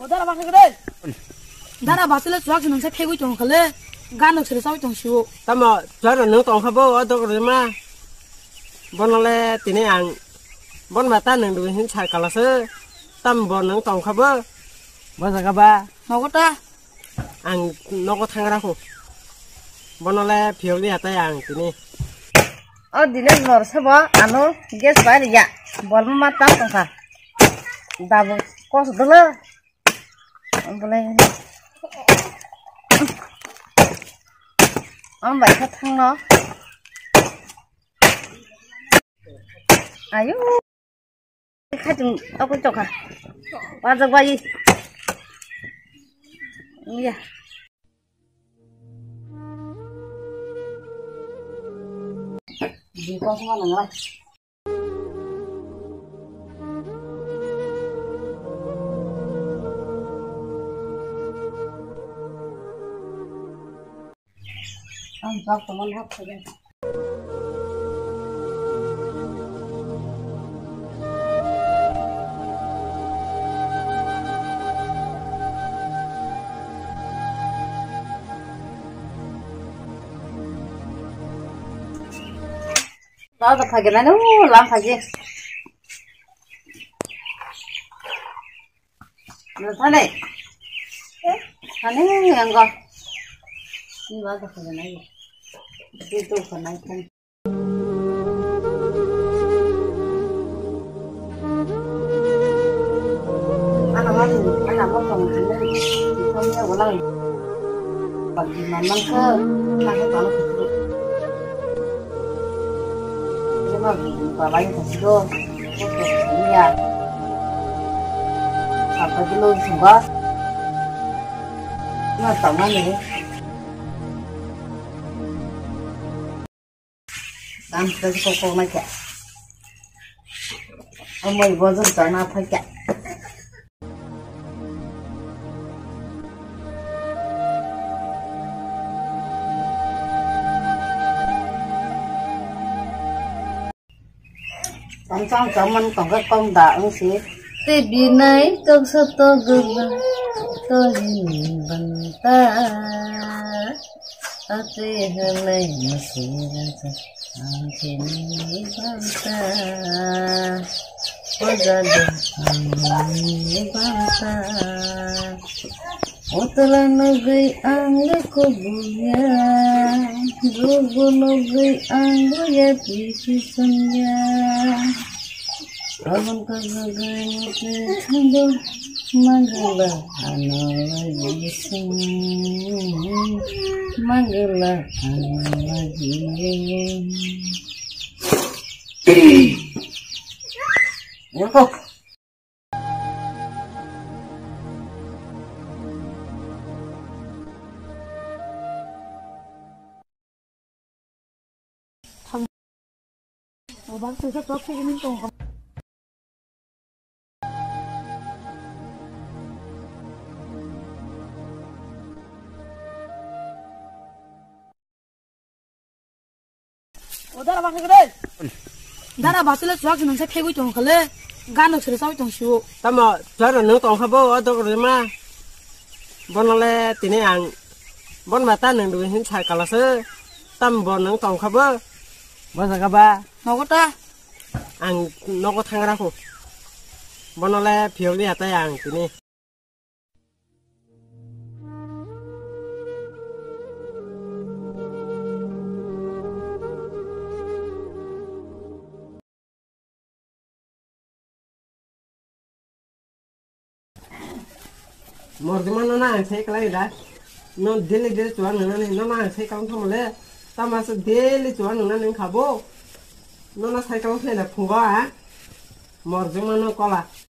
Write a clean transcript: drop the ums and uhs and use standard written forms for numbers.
Udara bakal gede. Dara basile suak nang sa phegu tong khale ganok sere sawi tong siu. Tama jara nang tong khabo adok rema. Bonole tine ang bon mata nang du hin chai kalase. Tam bon nang tong khabo. Basa kaba. Nogota. Ang noko thangra ko. Bonole phioli ata ang tine. Oh dile lor sabo ano gas bal ya. Bol mata tong kha. Dabu kos dulu. Boleh. Baik thang nó. Ayo. Khách chúng tao có chọc à? Bao giờ quay gì? Dạ. Gì con không ăn được rồi. Bác có món hấp thôi đây. Đó là phải cái này nó làm phải gì? Thế này. Thế này ngang con. Ini bagus kan aja. Itu kan aja. Anak mau penghalang. Kita ulang. Bagaimana ke nak kalau itu. Cuma balai itu ya. Sampai dulu semua. Nah, tangan ini. Làm cái cô này kìa. Ông mày vô dân trở nào phải kìa. Trong cháu mình còn cái con đá ứng xí. Tê bì này công sơ tô gừng tôi nhìn bằng ta. Ate halay masira Angkini banta Wajada angini banta Utala nagay ang likubunya Dugo nagay ang guyapisisannya Kawan kagagay mo Magalah ano lagi sing Magalah ano lagi Yoko Bác tôi rất tốt khi mình cùng Udara bakal gede. Dara basile suak nang sa phegu tong khale ganok sere sawi tong siu. Tama jara nang tong khabo adok rema. Bonole tine ang bon mata nang du hin chai kalase. Tam bon nang tong khabo. Basa kaba. Nogota. Ang noko thangra ko. Bonole phioli ata ang tine. Mordima nona ang sai kalai da no daily chuan nona ni nona ang sai kaung thamale tamas daily chuan nona ning khabo nona sai kaung thela phunga ha mordima no kola